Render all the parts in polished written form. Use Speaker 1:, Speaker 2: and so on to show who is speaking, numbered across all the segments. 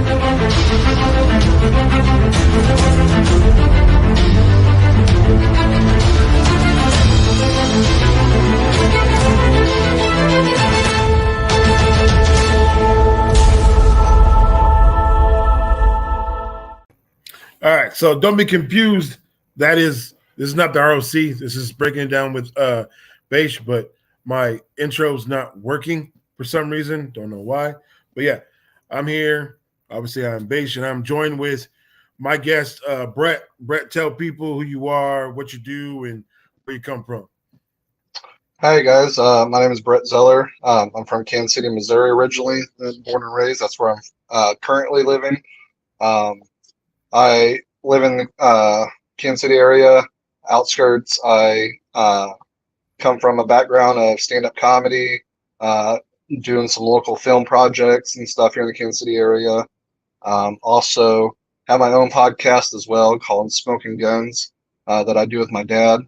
Speaker 1: All right, so don't be confused. This is not the ROC. This is breaking it down with Baish, but my intro's not working for some reason. Don't know why. But yeah, I'm here. Obviously, I'm Baish, and I'm joined with my guest, Brett. Brett, tell people who you are, what you do, and where you come from.
Speaker 2: Hi guys, my name is Brett Zeller. I'm from Kansas City, Missouri originally, born and raised. That's where I'm currently living. Um, I live in the Kansas City area, outskirts. I come from a background of stand-up comedy, uh, doing some local film projects and stuff here in the Kansas City area. Also have my own podcast as well called Smoking Guns that I do with my dad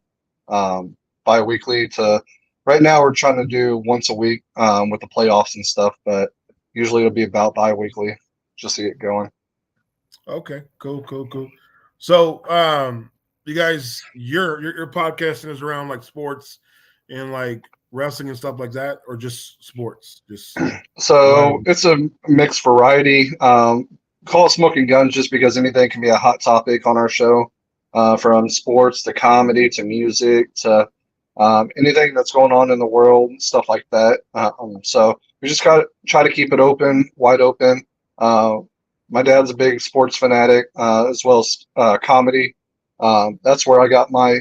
Speaker 2: bi-weekly to right now we're trying to do once a week with the playoffs and stuff, but usually it'll be about bi-weekly just to get going.
Speaker 1: Okay, cool. So, you guys, your podcasting is around like sports and like wrestling and stuff like that, or just sports? Just
Speaker 2: So it's a mixed variety. Call it Smoking Guns just because anything can be a hot topic on our show, from sports to comedy to music to anything that's going on in the world, stuff like that. So we just got to try to keep it open, wide open. My dad's a big sports fanatic, as well as comedy. That's where I got my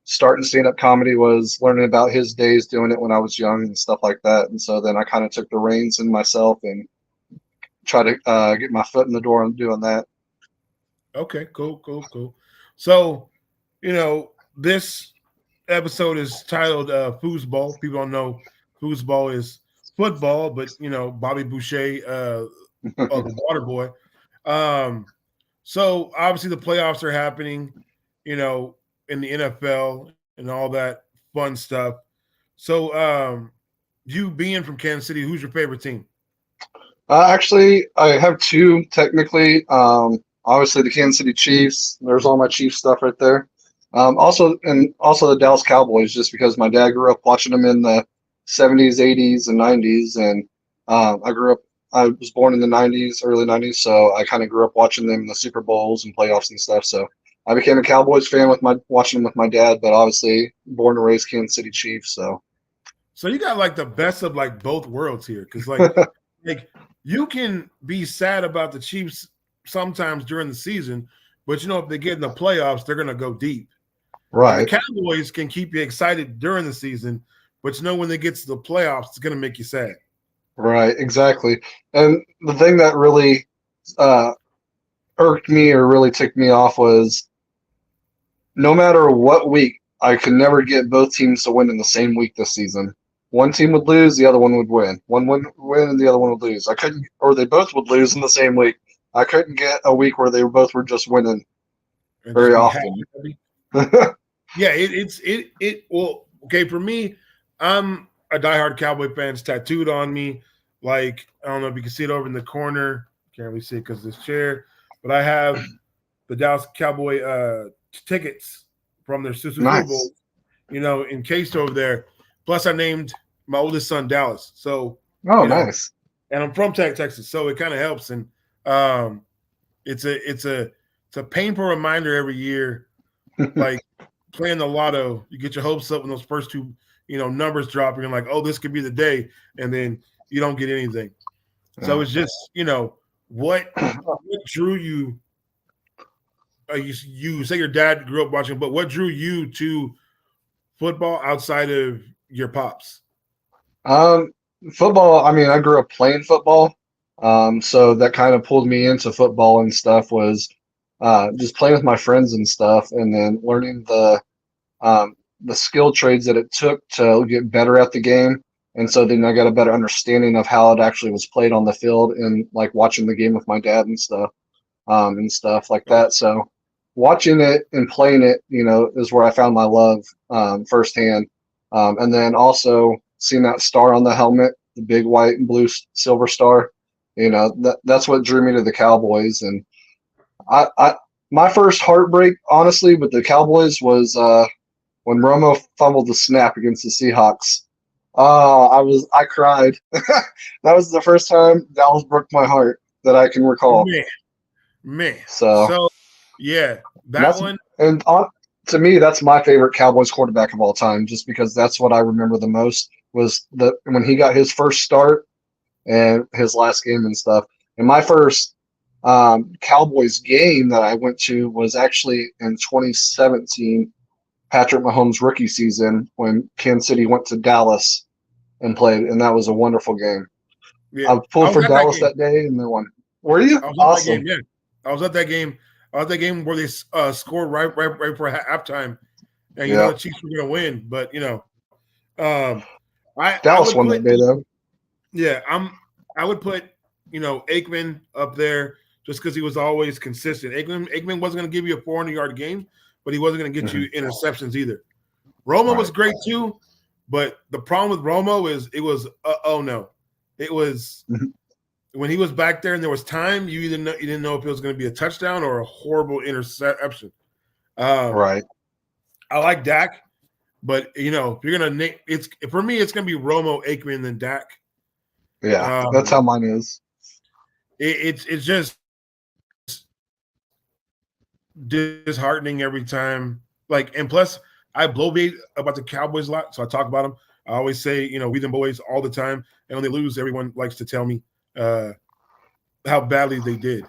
Speaker 2: start in stand-up comedy, was learning about his days doing it when I was young and stuff like that. And so then I kind of took the reins in myself and try to get my foot in the door on doing that.
Speaker 1: Okay, cool. So, this episode is titled Foosball. People don't know foosball is football, but Bobby Boucher, the water boy. So obviously the playoffs are happening, in the NFL and all that fun stuff. So you being from Kansas City, who's your favorite team?
Speaker 2: Actually, I have two technically. Obviously the Kansas City Chiefs. There's all my Chiefs stuff right there. Also the Dallas Cowboys, just because my dad grew up watching them in the 70s, 80s, and 90s, and I was born in the 90s, early 90s, so I kind of grew up watching them in the Super Bowls and playoffs and stuff. So I became a Cowboys fan watching them with my dad, but obviously born and raised Kansas City Chiefs. So
Speaker 1: you got like the best of like both worlds here, because like like you can be sad about the Chiefs sometimes during the season, but if they get in the playoffs, they're gonna go deep.
Speaker 2: Right.
Speaker 1: And the Cowboys can keep you excited during the season, but when they get to the playoffs, it's gonna make you sad.
Speaker 2: Right, exactly. And the thing that really irked me or really ticked me off was no matter what week, I could never get both teams to win in the same week this season. One team would lose, the other one would win. One would win, and the other one would lose. I couldn't, or they both would lose in the same week. I couldn't get a week where they both were just winning very often.
Speaker 1: Yeah, well, okay, for me, I'm a diehard Cowboy fan. It's tattooed on me. Like, I don't know if you can see it over in the corner. Can't really see it because of this chair. But I have the Dallas Cowboy tickets from their Super Bowl, encased over there. Plus, I named my oldest son Dallas. So,
Speaker 2: nice.
Speaker 1: And I'm from Texas, so it kind of helps. And it's a painful reminder every year, like playing the lotto. You get your hopes up when those first two numbers drop, and you're like, oh, this could be the day, and then you don't get anything. So it's just, what drew you? You say your dad grew up watching, but what drew you to football outside of your pops?
Speaker 2: Football. I mean, I grew up playing football, so that kind of pulled me into football and stuff. Was just playing with my friends and stuff, and then learning the skill trades that it took to get better at the game. And so then I got a better understanding of how it actually was played on the field, and like watching the game with my dad and stuff like that. So watching it and playing it, is where I found my love firsthand. And then also seeing that star on the helmet, the big white and blue silver star, That's what drew me to the Cowboys. And I my first heartbreak, honestly, with the Cowboys was when Romo fumbled the snap against the Seahawks. I cried. That was the first time Dallas broke my heart that I can recall.
Speaker 1: Man.
Speaker 2: So
Speaker 1: yeah, that
Speaker 2: that's
Speaker 1: one.
Speaker 2: and to me, that's my favorite Cowboys quarterback of all time, just because that's what I remember the most was when he got his first start and his last game and stuff. And my first Cowboys game that I went to was actually in 2017, Patrick Mahomes' rookie season when Kansas City went to Dallas and played, and that was a wonderful game.
Speaker 1: Yeah,
Speaker 2: I pulled for Dallas that day, and they won. Were you?
Speaker 1: I was
Speaker 2: Awesome.
Speaker 1: at that game. Yeah, I was at that game. I was at that game where they scored right for halftime, and the Chiefs were going to win. But
Speaker 2: Dallas won that day though.
Speaker 1: Yeah, I would put Aikman up there just because he was always consistent. Aikman wasn't going to give you a 400-yard game, but he wasn't going to get you interceptions either. Romo was great too, but the problem with Romo is it was it was when he was back there and there was time, you didn't know if it was going to be a touchdown or a horrible interception.
Speaker 2: Right.
Speaker 1: I like Dak, but if you're gonna name for me, it's gonna be Romo, Aikman, then Dak.
Speaker 2: Yeah, that's how mine is.
Speaker 1: It's just disheartening every time. And plus, I blow bait about the Cowboys a lot, so I talk about them. I always say, we them boys all the time, and when they lose, everyone likes to tell me how badly they did.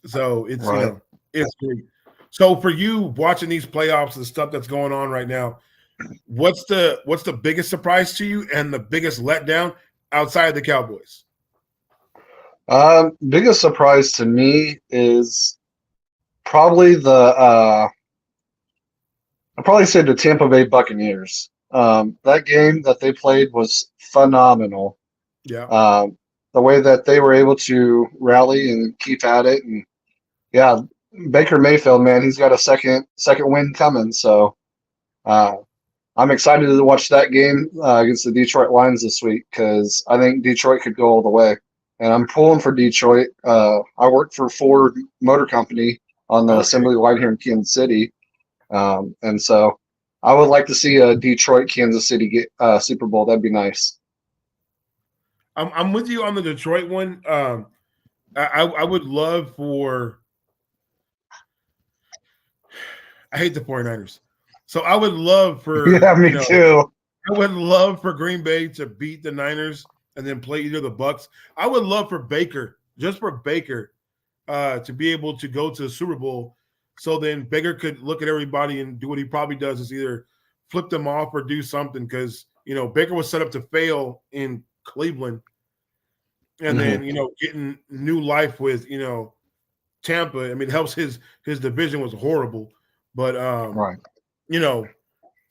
Speaker 1: So it's it's great. So for you watching these playoffs, the stuff that's going on right now, what's the biggest surprise to you and the biggest letdown outside of the Cowboys?
Speaker 2: Biggest surprise to me is probably I'd probably say the Tampa Bay Buccaneers. That game that they played was phenomenal.
Speaker 1: Yeah.
Speaker 2: The way that they were able to rally and keep at it, and Baker Mayfield, man, he's got a second win coming. So I'm excited to watch that game against the Detroit Lions this week because I think Detroit could go all the way. And I'm pulling for Detroit. I work for Ford Motor Company on the assembly line here in Kansas City. And so I would like to see a Detroit Kansas City get Super Bowl. That'd be nice.
Speaker 1: I'm with you on the Detroit one. I would love for – I hate the 49ers. So I would love for –
Speaker 2: Yeah, me too.
Speaker 1: I would love for Green Bay to beat the Niners and then play either the Bucks. I would love for Baker, just for Baker, to be able to go to the Super Bowl. So then Baker could look at everybody and do what he probably does is either flip them off or do something because, Baker was set up to fail in Cleveland. And then, getting new life with, Tampa. I mean, it helps his division was horrible. But,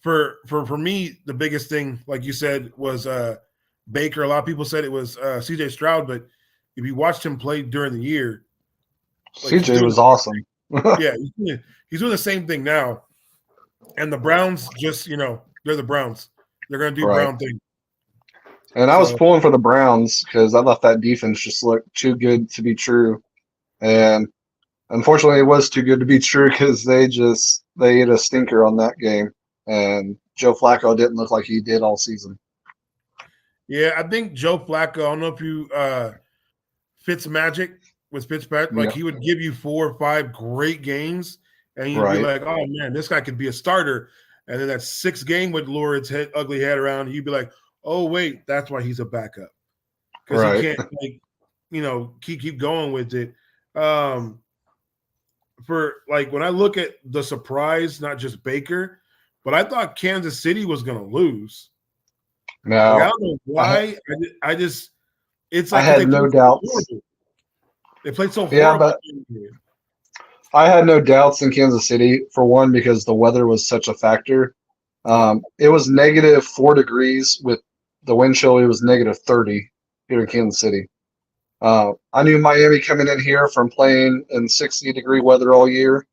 Speaker 1: for me, the biggest thing, like you said, was Baker. A lot of people said it was CJ Stroud, but if you watched him play during the year,
Speaker 2: CJ was awesome.
Speaker 1: Yeah, he's doing the same thing now. And the Browns just, they're the Browns. They're going to do Brown things.
Speaker 2: And I was pulling for the Browns because I thought that defense just looked too good to be true. And unfortunately, it was too good to be true because they ate a stinker on that game. And Joe Flacco didn't look like he did all season.
Speaker 1: Yeah, I think Joe Flacco, I don't know if you Fitzmagic with Fitzpatrick, he would give you 4 or 5 great games, and you'd be like, oh, man, this guy could be a starter. And then that 6th game would lure its ugly head around, and you'd be like, oh, wait, that's why he's a backup. Because he can't, keep going with it. For when I look at the surprise, not just Baker, but I thought Kansas City was going to lose.
Speaker 2: No,
Speaker 1: I don't know why. It's like
Speaker 2: I had no doubts.
Speaker 1: They played so horrible.
Speaker 2: Yeah, but I had no doubts in Kansas City, for one, because the weather was such a factor. It was -4 degrees with the wind chill. It was -30 here in Kansas City. I knew Miami coming in here from playing in 60-degree weather all year.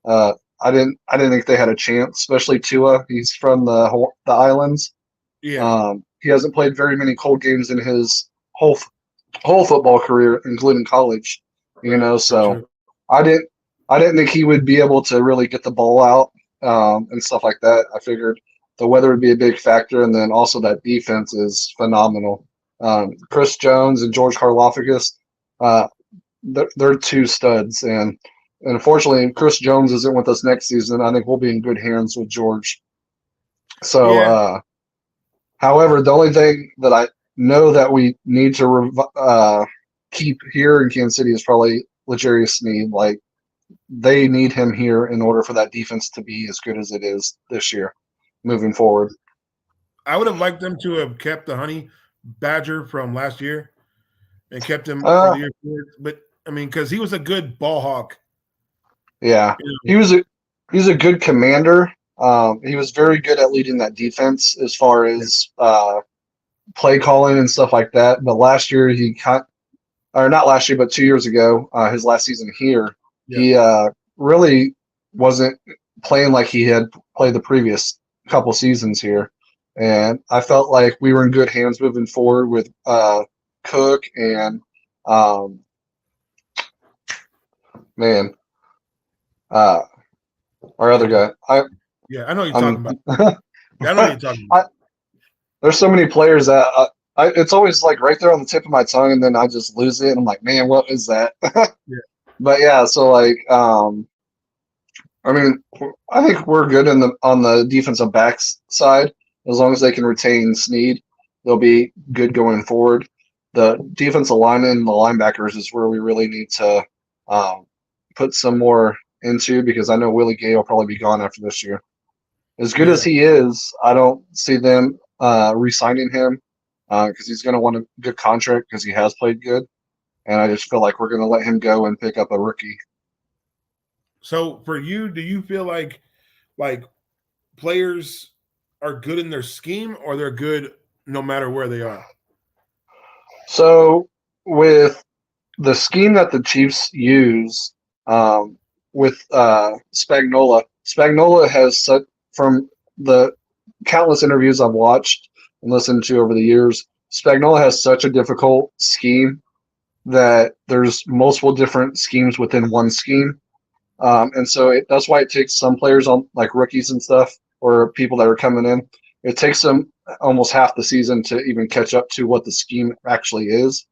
Speaker 2: I didn't think they had a chance, especially Tua. He's from the islands.
Speaker 1: Yeah.
Speaker 2: He hasn't played very many cold games in his whole whole football career, including college.
Speaker 1: Very
Speaker 2: So
Speaker 1: true.
Speaker 2: I didn't I didn't think he would be able to really get the ball out and stuff like that. I figured the weather would be a big factor, and then also that defense is phenomenal. Chris Jones and George Karlaftis, uh, they're two studs, and unfortunately, Chris Jones isn't with us next season. I think we'll be in good hands with George. So,
Speaker 1: Yeah,
Speaker 2: however, the only thing that I know that we need to keep here in Kansas City is probably L'Jarius Sneed. Like they need him here in order for that defense to be as good as it is this year, moving forward.
Speaker 1: I would have liked them to have kept the Honey Badger from last year and kept him for
Speaker 2: Uh,
Speaker 1: the year forward. But I mean, because he was a good ball hawk.
Speaker 2: yeah,
Speaker 1: You
Speaker 2: he was a he's a good commander. He was very good at leading that defense as far
Speaker 1: know,
Speaker 2: as play calling and stuff like that. But last year he cut, or not last year, but 2 years ago, his last season here,
Speaker 1: yeah,
Speaker 2: he really wasn't playing like he had played the previous couple seasons here. And I felt like we were in good hands moving forward with Cook and um, man, uh, our
Speaker 1: yeah,
Speaker 2: other guy.
Speaker 1: yeah. I know what you're talking
Speaker 2: I'm
Speaker 1: about. Yeah, I know what you're talking
Speaker 2: I, there's so many players that it's always like right there on the tip of my tongue, and then I just lose it, and I'm like, man, what is that?
Speaker 1: about.
Speaker 2: But yeah, so like, I mean, I think we're good in the on the defensive backs side as long as they can retain Snead, they'll be good going forward. The defensive line and the linebackers is where we really need to um, put some more into because I know Willie Gay will probably be gone after this year. As good as
Speaker 1: Yeah.
Speaker 2: he is, I don't see them re-signing him because he's going to want a good contract because he has played good, and I just feel like we're going to let him go and pick up a rookie.
Speaker 1: So for you, do you feel like players are good in their scheme or they're good no matter where they are?
Speaker 2: So with the scheme that the Chiefs use with Spagnola has set from the countless interviews I've watched and listened to over the years. Spagnola has such a difficult scheme that there's multiple different schemes within one scheme. And so that's why it takes some players on like rookies and stuff or people that are coming in. It takes them almost half the season to even catch up to what the scheme actually is.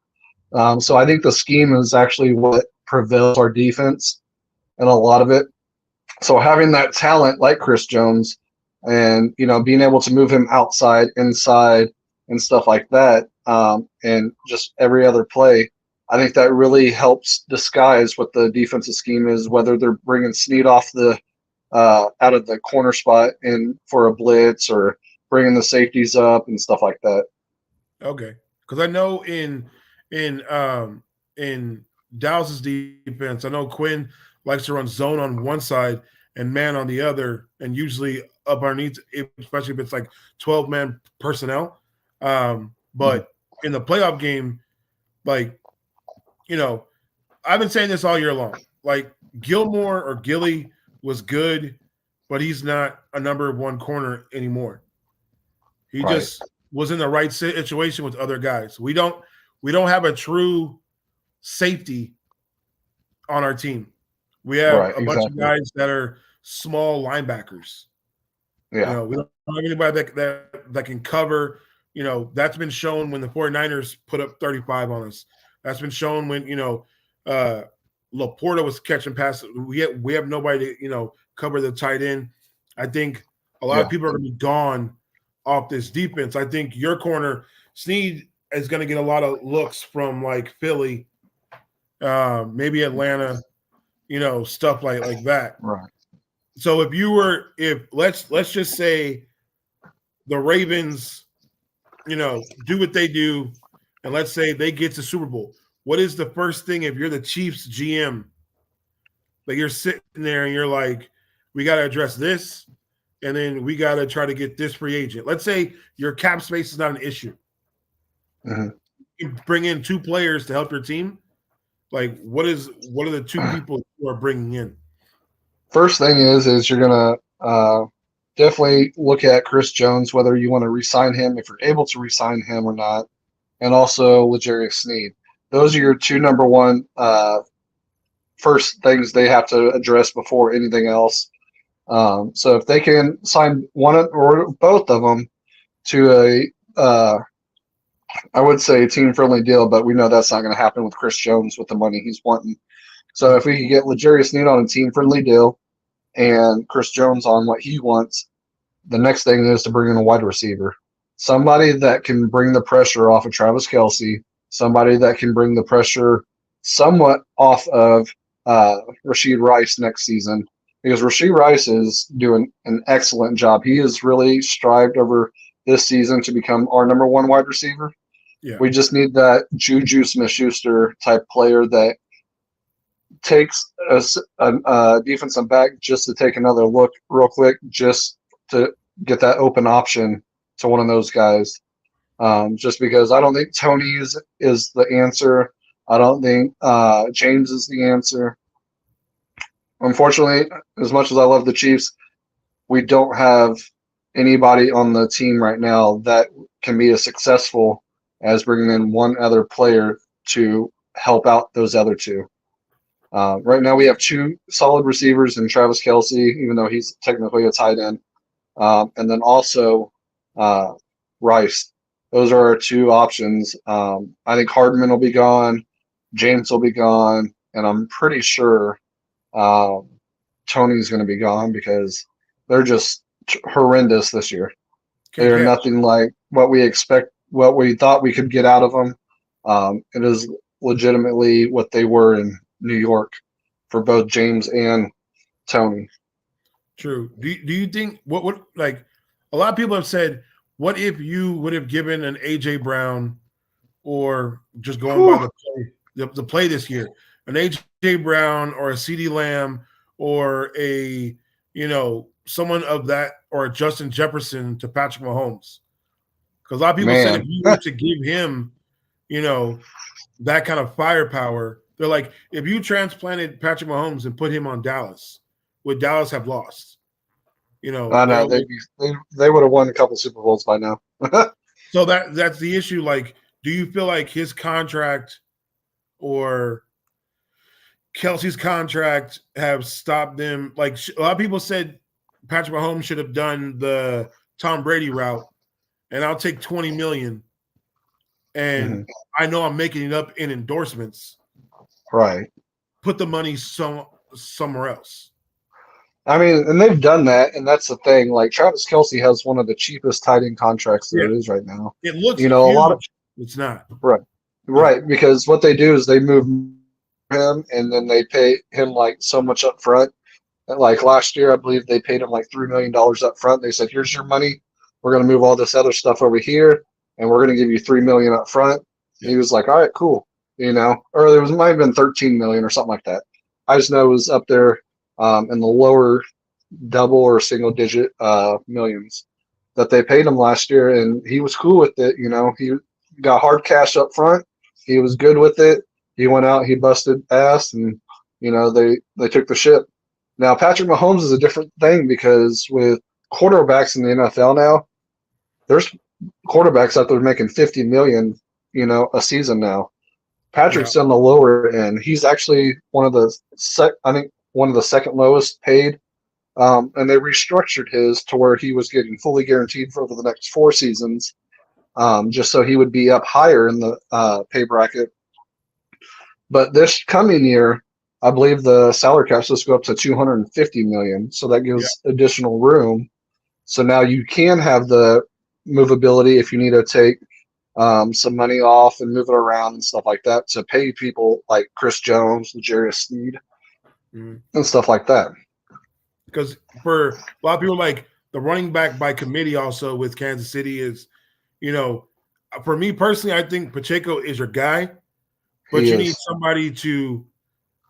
Speaker 2: So I think the scheme is actually what prevails our defense and a lot of it. So having that talent like Chris Jones and being able to move him outside, inside, and stuff like that, and just every other play, I think that really helps disguise what the defensive scheme is. Whether they're bringing Snead off the out of the corner spot in for a blitz or bringing the safeties up and stuff like that.
Speaker 1: Okay, because I know in Dallas's defense, I know Quinn likes to run zone on one side and man on the other, and usually up underneath, especially if it's like 12-man personnel. But in the playoff game, like I've been saying this all year long. Like Gilmore or Gilly was good, but he's not a number one corner anymore. He
Speaker 2: Right,
Speaker 1: just was in the right situation with other guys. We don't have a true safety on our team. We have
Speaker 2: right,
Speaker 1: a bunch of
Speaker 2: exactly.
Speaker 1: guys that are small linebackers.
Speaker 2: Yeah,
Speaker 1: We don't have anybody that can cover. That's been shown when the 49ers put up 35 on us. That's been shown when, uh, Laporta was catching passes. We have nobody to, cover the tight end. I think a lot of
Speaker 2: yeah,
Speaker 1: people are going to be gone off this defense. I think your corner, Snead, is going to get a lot of looks from like Philly, maybe Atlanta, stuff like that.
Speaker 2: right.
Speaker 1: So if let's just say the Ravens, do what they do, and let's say they get to Super Bowl. What is the first thing if you're the Chiefs GM that you're sitting there and you're like, we got to address this, and then we got to try to get this free agent. Let's say your cap space is not an issue.
Speaker 2: Mhm.
Speaker 1: You bring in two players to help your team. Like, what are the two people you are bringing in?
Speaker 2: First thing is you're gonna definitely look at Chris Jones, whether you want to resign him, if you're able to resign him or not, and also L'Jarius Sneed. those are your two number one first things they have to address before anything else. So if they can sign one or both of them to I would say a team-friendly deal, but we know that's not going to happen with Chris Jones with the money he's wanting. So if we could get L'Jarius Sneed on a team-friendly deal and Chris Jones on what he wants, the next thing is to bring in a wide receiver. Somebody that can bring the pressure off of Travis Kelce, somebody that can bring the pressure somewhat off of Rashid Rice next season, because Rashid Rice is doing an excellent job. He has really strived over this season to become our number one wide receiver.
Speaker 1: Yeah.
Speaker 2: We just need that Juju Smith-Schuster type player that takes a defensive back just to take another look real quick, just to get that open option to one of those guys. Just because I don't think Tony is the answer. I don't think James is the answer. Unfortunately, as much as I love the Chiefs, we don't have anybody on the team right now that can be as successful as bringing in one other player to help out those other two. Right now, we have two solid receivers in Travis Kelce, even though he's technically a tight end, and then also Rice. Those are our two options. I think Hardman will be gone, James will be gone, and I'm pretty sure Tony's going to be gone because they're just horrendous this year. They're nothing like what we expect, what we thought we could get out of them. It is legitimately what they were in New York for both James and Tony.
Speaker 1: True. Do you think what like a lot of people have said, what if you would have given an AJ Brown or just going by the play this year, an AJ Brown or a CD Lamb or a someone of that or a Justin Jefferson to Patrick Mahomes? Because a lot of people said if you were to give him, that kind of firepower, they're like, if you transplanted Patrick Mahomes and put him on Dallas, would Dallas have lost?
Speaker 2: I know they would have won a couple Super Bowls by now.
Speaker 1: So that's the issue. Like, do you feel like his contract or Kelsey's contract have stopped them? Like, a lot of people said Patrick Mahomes should have done the Tom Brady route, and I'll take $20 million, and I know I'm making it up in endorsements.
Speaker 2: Right.
Speaker 1: Put the money somewhere else.
Speaker 2: I mean, and they've done that, and that's the thing. Like, Travis Kelce has one of the cheapest tight end contracts there is right now.
Speaker 1: It looks
Speaker 2: huge.
Speaker 1: A lot of it's not.
Speaker 2: Right, because what they do is they move him, and then they pay him like so much up front. Like last year, I believe they paid him like $3 million up front. They said, "Here's your money. We're going to move all this other stuff over here, and we're going to give you $3 million up front." Yeah. He was like, "All right, cool." Or there might have been $13 million or something like that. I just know it was up there in the lower double or single digit millions that they paid him last year, and he was cool with it. He got hard cash up front. He was good with it. He went out, he busted ass, and they took the ship. Now Patrick Mahomes is a different thing because with quarterbacks in the NFL now, there's quarterbacks out there making $50 million, a season now. Patrick's on the lower end. He's actually one of the second lowest paid, and they restructured his to where he was getting fully guaranteed for over the next 4 seasons, just so he would be up higher in the pay bracket. But this coming year, I believe the salary cap's supposed to go up to $250 million, so that gives additional room. So now you can have the movability if you need to take some money off and move it around and stuff like that to pay people like Chris Jones, L'Jarius Sneed, and stuff like that.
Speaker 1: Because for a lot of people, like the running back by committee also with Kansas City is, for me personally, I think Pacheco is your guy, but you need somebody to,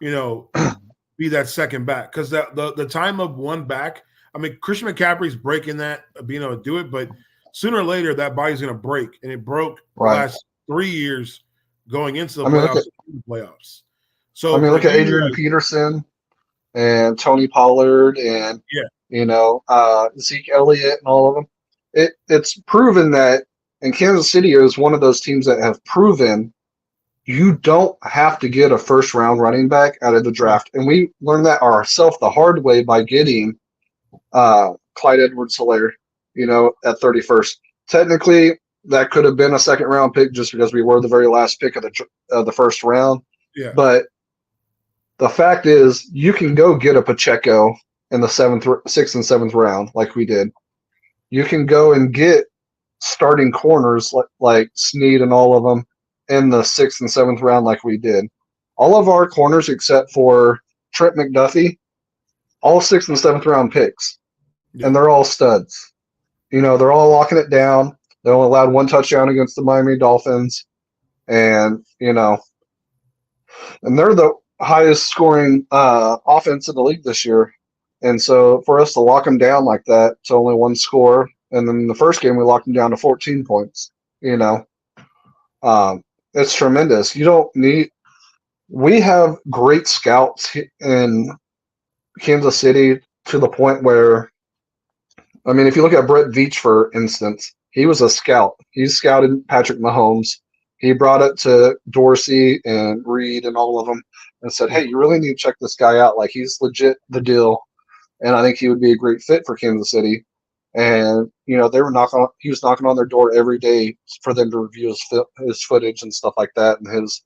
Speaker 1: be that second back. Because the time of one back, I mean, Christian McCaffrey's breaking that, being able to do it, but sooner or later that body's going to break, and it broke the last 3 years going into the playoffs. So
Speaker 2: look at Adrian Peterson and Tony Pollard and Zeke Elliott and all of them. It's proven that, and Kansas City is one of those teams that have proven you don't have to get a first round running back out of the draft. And we learned that ourselves the hard way by getting Clyde Edwards-Helaire, at 31st. Technically, that could have been a second round pick just because we were the very last pick of the first round.
Speaker 1: Yeah.
Speaker 2: But the fact is, you can go get a Pacheco in the sixth and seventh round, like we did. You can go and get starting corners like Snead and all of them in the sixth and seventh round, like we did. All of our corners, except for Trent McDuffie, all sixth and seventh round picks, and they're all studs. They're all locking it down. They only allowed one touchdown against the Miami Dolphins, and and they're the highest scoring offense in the league this year. And so for us to lock them down like that to only one score, and then the first game we locked them down to 14 points. It's tremendous. We have great scouts in Kansas City to the point where, I mean, if you look at Brett Veach, for instance, he was a scout. He scouted Patrick Mahomes. He brought it to Dorsey and Reed and all of them and said, hey, you really need to check this guy out. Like, he's legit the deal. And I think he would be a great fit for Kansas City. And, he was knocking on their door every day for them to review his footage and stuff like that and his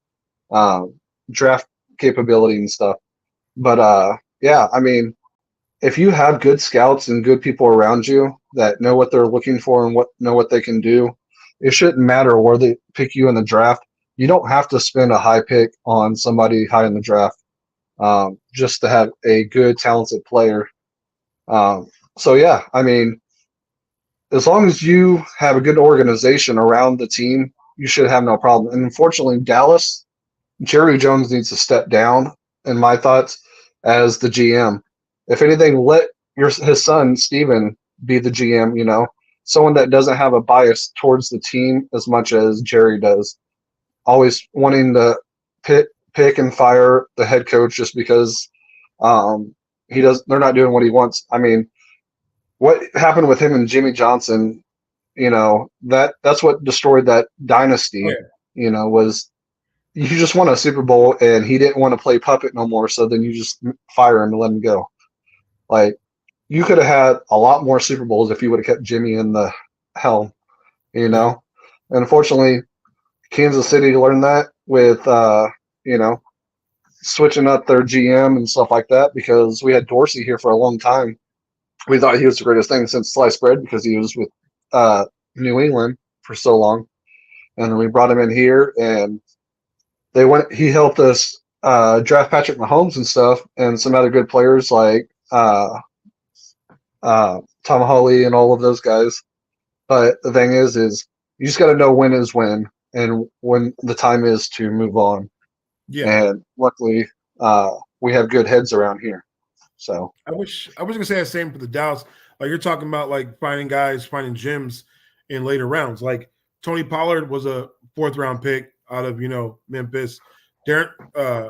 Speaker 2: draft capability and stuff. But, yeah, I mean, if you have good scouts and good people around you that know what they're looking for and know what they can do, it shouldn't matter where they pick you in the draft. You don't have to spend a high pick on somebody high in the draft just to have a good, talented player. So, yeah, I mean, as long as you have a good organization around the team, you should have no problem. And unfortunately, Dallas, Jerry Jones needs to step down, in my thoughts, as the GM. If anything, let his son, Steven, be the GM, someone that doesn't have a bias towards the team as much as Jerry does. Always wanting to pick and fire the head coach just because they're not doing what he wants. I mean, what happened with him and Jimmy Johnson, that's what destroyed that dynasty, was you just won a Super Bowl and he didn't want to play puppet no more. So then you just fire him and let him go. Like, you could have had a lot more Super Bowls if you would have kept Jimmy in the helm, And unfortunately, Kansas City learned that with, switching up their GM and stuff like that, because we had Dorsey here for a long time. We thought he was the greatest thing since sliced bread because he was with New England for so long. And then we brought him in here, and he helped us draft Patrick Mahomes and stuff, and some other good players like Tom Holly and all of those guys. But the thing is you just got to know when is when and when the time is to move on. Yeah. And luckily, we have good heads around here. So
Speaker 1: I was gonna say the same for the Dallas. Like, you're talking about, like, finding gyms in later rounds. Like, Tony Pollard was a 4th round pick out of Memphis. Darren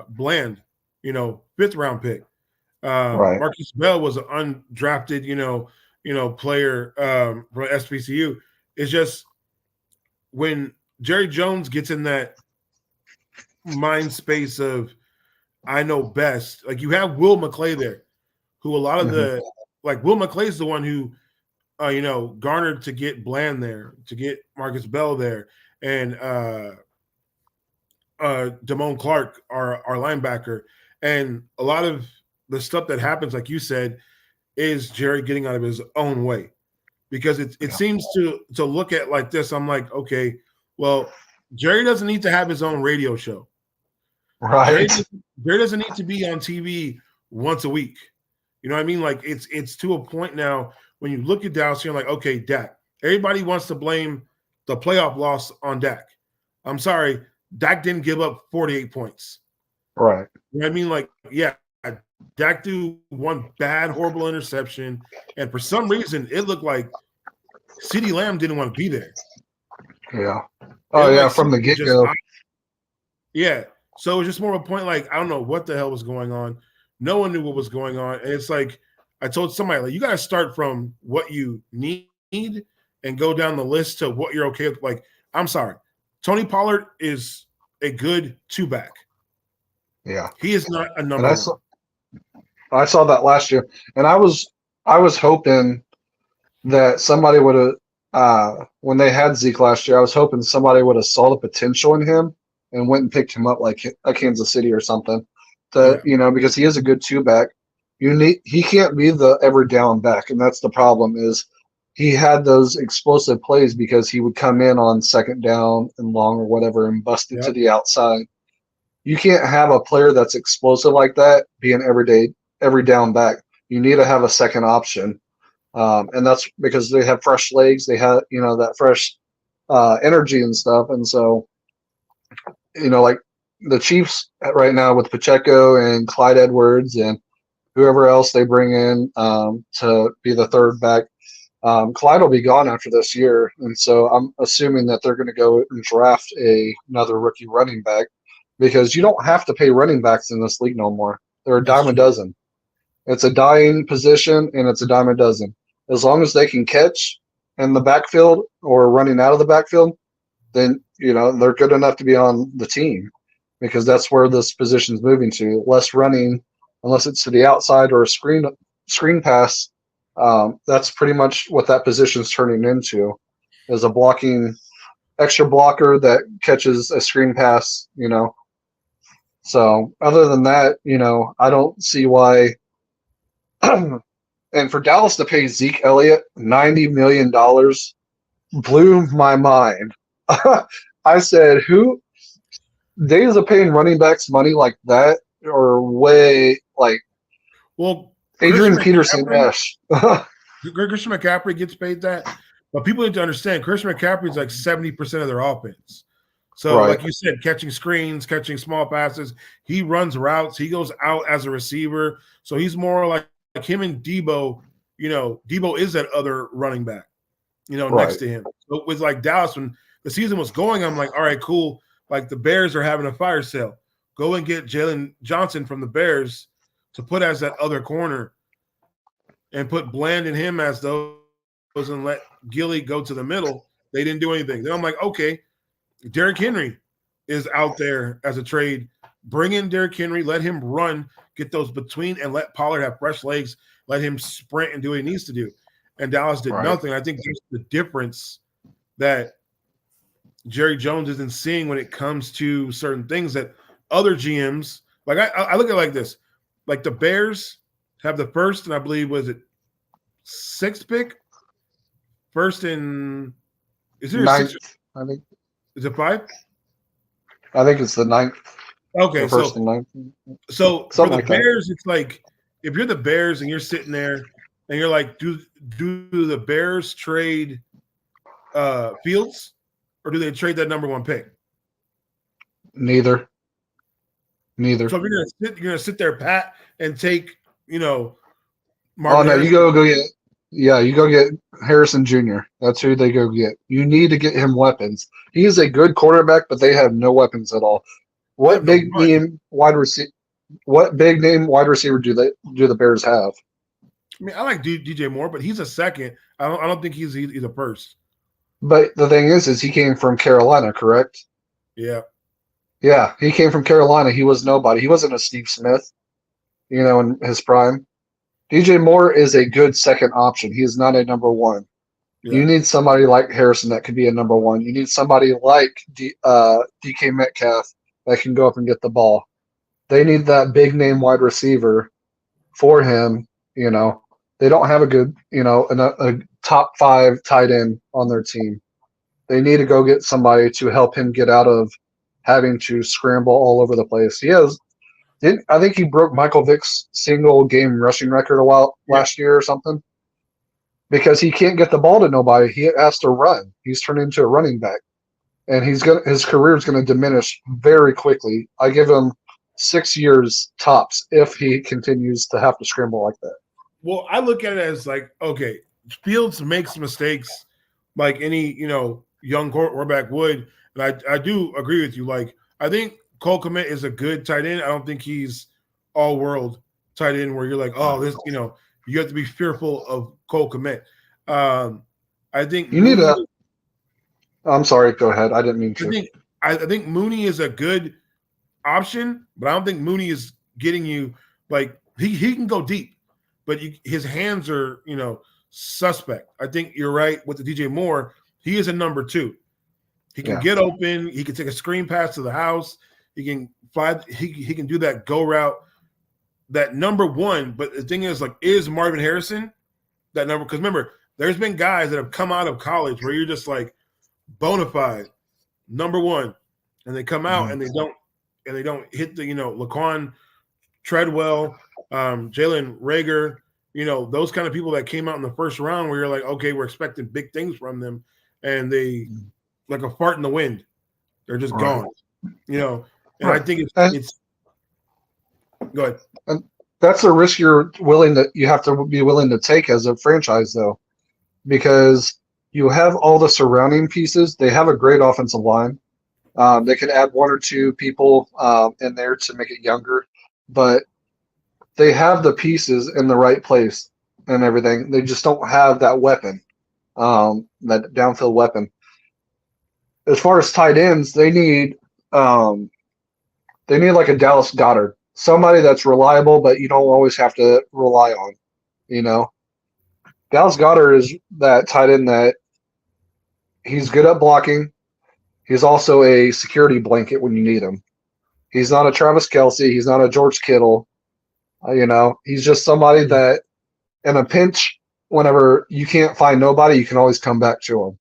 Speaker 1: Bland, 5th round pick. Right. Marcus Bell was an undrafted, player from SPCU. It's just when Jerry Jones gets in that mind space of I know best. Like, you have Will McClay there, who a lot of Will McClay is the one who, garnered to get Bland there, to get Marcus Bell there, and Damone Clark, our linebacker, and a lot of the stuff that happens, like you said, is Jerry getting out of his own way, because it seems to look at like this. I'm like, okay, well, Jerry doesn't need to have his own radio show.
Speaker 2: Right.
Speaker 1: Jerry doesn't need to be on TV once a week. You know what I mean? Like, it's to a point now when you look at Dallas, you're like, okay, Dak. Everybody wants to blame the playoff loss on Dak. I'm sorry, Dak didn't give up 48 points.
Speaker 2: Right.
Speaker 1: You know what I mean? Like, yeah, Dak threw one bad, horrible interception, and for some reason, it looked like CeeDee Lamb didn't want to be there.
Speaker 2: Yeah. Oh, yeah, from the get-go.
Speaker 1: Yeah. So it was just more of a point, like, I don't know what the hell was going on. No one knew what was going on. And it's like, I told somebody, like, you got to start from what you need and go down the list to what you're okay with. Like, I'm sorry. Tony Pollard is a good two-back.
Speaker 2: Yeah,
Speaker 1: He is not a
Speaker 2: and
Speaker 1: number one.
Speaker 2: I saw that last year, and I was hoping that somebody would have when they had Zeke last year. I was hoping somebody would have saw the potential in him and went and picked him up like a Kansas City or something.
Speaker 1: Yeah.
Speaker 2: Because he is a good two back. He can't be the every down back, and that's the problem. Is he had those explosive plays because he would come in on second down and long or whatever and bust it to
Speaker 1: Yep.
Speaker 2: the outside. You can't have a player that's explosive like that be an every down back. You need to have a second option, and that's because they have fresh legs. They have that fresh energy and stuff, and so like the Chiefs right now with Pacheco and Clyde Edwards and whoever else they bring in to be the third back. Clyde will be gone after this year, and so I'm assuming that they're going to go and draft another rookie running back because you don't have to pay running backs in this league no more. They're a
Speaker 1: That's
Speaker 2: dime a
Speaker 1: true.
Speaker 2: dozen. It's a dying position, and it's a dime a dozen. As long as they can catch in the backfield or running out of the backfield, then they're good enough to be on the team because that's where this position's moving to. Less running, unless it's to the outside or a screen pass. That's pretty much what that position's turning into, is a blocking extra blocker that catches a screen pass. So other than that, I don't see why. And for Dallas to pay Zeke Elliott $90 million blew my mind. I said, who days of paying running backs money like that are way like
Speaker 1: Well,
Speaker 2: Adrian
Speaker 1: Christian
Speaker 2: Peterson-esque.
Speaker 1: Christian McCaffrey gets paid that, but people need to understand Christian McCaffrey is like 70% of their offense. So,
Speaker 2: Right.
Speaker 1: like you said, catching screens, catching small passes, he runs routes, he goes out as a receiver. So he's more like him and Debo. Debo is that other running back, next
Speaker 2: Right.
Speaker 1: to him. So with like Dallas, when the season was going, I'm like, all right, cool. Like the Bears are having a fire sale. Go and get Jalen Johnson from the Bears to put as that other corner and put Bland and him as those and let Gilly go to the middle. They didn't do anything. Then I'm like, okay, Derrick Henry is out there as a trade. Bring in Derrick Henry, let him run, get those between, and let Pollard have fresh legs. Let him sprint and do what he needs to do. And Dallas did nothing. I think there's the difference that Jerry Jones isn't seeing when it comes to certain things that other GMs, like I look at it like this. Like the Bears have the first, and I believe, was it sixth pick? First in, is it
Speaker 2: Ninth,
Speaker 1: sixth?
Speaker 2: I think.
Speaker 1: Is it five?
Speaker 2: I think it's the ninth.
Speaker 1: Okay,
Speaker 2: the first and ninth.
Speaker 1: So for
Speaker 2: Something
Speaker 1: the
Speaker 2: like that.
Speaker 1: Bears, it's like if you're the Bears and you're sitting there and you're like, do the Bears trade Fields or do they trade that number one pick?
Speaker 2: Neither.
Speaker 1: So if you're gonna sit there, pat, and take,
Speaker 2: Oh no, you go get. Yeah, you go get Harrison Jr. That's who they go get. You need to get him weapons. He is a good quarterback, but they have no weapons at all. What big name wide receiver? What big name wide receiver do the Bears have?
Speaker 1: I mean, I like DJ Moore, but he's a second. I don't think he's a first.
Speaker 2: But the thing is he came from Carolina, correct?
Speaker 1: Yeah.
Speaker 2: Yeah, he came from Carolina. He was nobody. He wasn't a Steve Smith, in his prime. DJ Moore is a good second option. He is not a number one.
Speaker 1: Yeah.
Speaker 2: You need somebody like Harrison that could be a number one. You need somebody like DK Metcalf that can go up and get the ball. They need that big name wide receiver for him. They don't have a good, a top 5 tight end on their team. They need to go get somebody to help him get out of having to scramble all over the place. I think he broke Michael Vick's single game rushing record last year or something. Because he can't get the ball to nobody. He has to run. He's turned into a running back. And his career is going to diminish very quickly. I give him 6 years tops if he continues to have to scramble like that.
Speaker 1: Well, I look at it as like, okay, Fields makes mistakes like any, young quarterback would. And I do agree with you. Like, I think Cole Kmet is a good tight end. I don't think he's all-world tight end where you're like, oh, this, you have to be fearful of Cole Kmet. I think
Speaker 2: you need a. I'm sorry. Go ahead. I didn't mean to.
Speaker 1: I think Mooney is a good option, but I don't think Mooney is getting you like he can go deep, but his hands are suspect. I think you're right with the DJ Moore. He is a number 2. He can get open. He can take a screen pass to the house. He can fly. He can do that go route. That number 1. But the thing is, like, is Marvin Harrison that number? Because remember, there's been guys that have come out of college where you're just like bona fide number 1, and they come out and they don't hit the Laquan Treadwell, Jalen Rager, those kind of people that came out in the first round where you're like, okay, we're expecting big things from them, and they like a fart in the wind, they're just gone, And I think it's go ahead.
Speaker 2: And that's a risk you have to be willing to take as a franchise, though, because you have all the surrounding pieces. They have a great offensive line. They can add 1 or 2 people in there to make it younger, but they have the pieces in the right place and everything. They just don't have that weapon, that downfield weapon. As far as tight ends, they need like a Dallas Goedert, somebody that's reliable, but you don't always have to rely on. Dallas Goedert is that tight end that he's good at blocking. He's also a security blanket when you need him. He's not a Travis Kelce. He's not a George Kittle. He's just somebody that in a pinch, whenever you can't find nobody, you can always come back to him.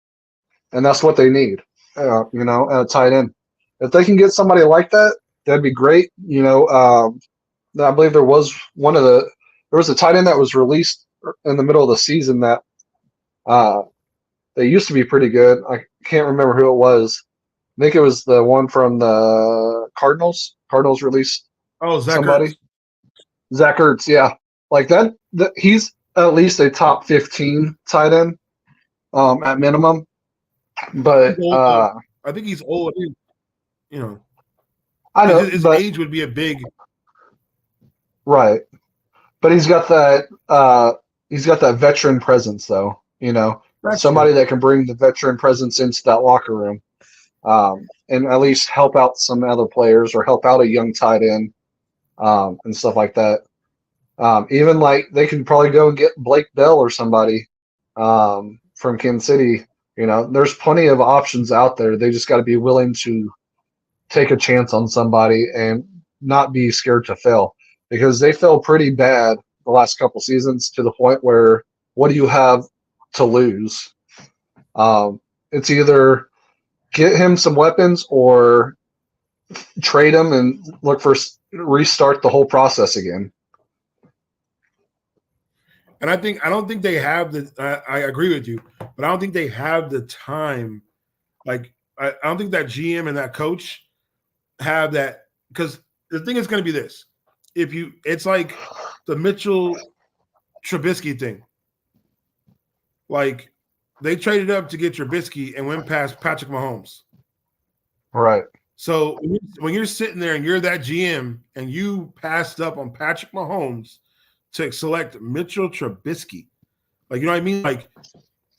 Speaker 2: And that's what they need, at a tight end. If they can get somebody like that, that'd be great. I believe there was a tight end that was released in the middle of the season that they used to be pretty good. I can't remember who it was. I think it was the one from the Cardinals. Cardinals released somebody.
Speaker 1: Ertz.
Speaker 2: Zach Ertz, yeah. Like that he's at least a top 15 tight end at minimum. But
Speaker 1: I think he's old.
Speaker 2: I know
Speaker 1: his age would be a big
Speaker 2: right. But he's got that veteran presence though,
Speaker 1: That's
Speaker 2: somebody
Speaker 1: true.
Speaker 2: that can bring the veteran presence into that locker room. And at least help out some other players or help out a young tight end and stuff like that. Even like they can probably go and get Blake Bell or somebody from Kansas City. There's plenty of options out there. They just got to be willing to take a chance on somebody and not be scared to fail, because they fell pretty bad the last couple seasons to the point where what do you have to lose? It's either get him some weapons or trade him and look for restart the whole process again.
Speaker 1: And I don't think they have I agree with you, but I don't think they have the time. Like, I don't think that GM and that coach have that, because the thing is going to be this. It's like the Mitchell Trubisky thing. Like, they traded up to get Trubisky and went past Patrick Mahomes.
Speaker 2: Right.
Speaker 1: So when you're sitting there and you're that GM and you passed up on Patrick Mahomes to select Mitchell Trubisky, like, you know what I mean? Like,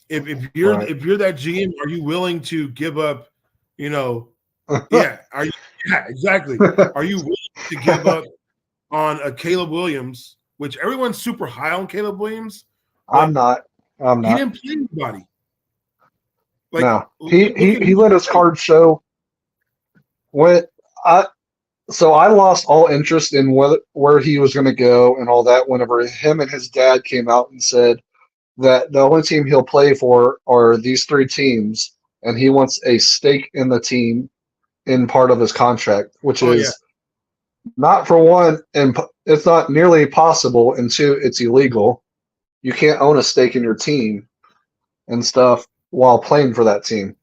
Speaker 1: if you're that GM, are you willing to give up? Exactly. Are you willing to give up on a Caleb Williams, which everyone's super high on Caleb Williams?
Speaker 2: I'm not.
Speaker 1: He didn't play anybody. Like,
Speaker 2: no, he let his card show. I lost all interest in where he was going to go and all that whenever him and his dad came out and said that the only team he'll play for are these 3 teams, and he wants a stake in the team in part of his contract, which is not, for one, and it's not nearly possible, and 2, it's illegal. You can't own a stake in your team and stuff while playing for that team.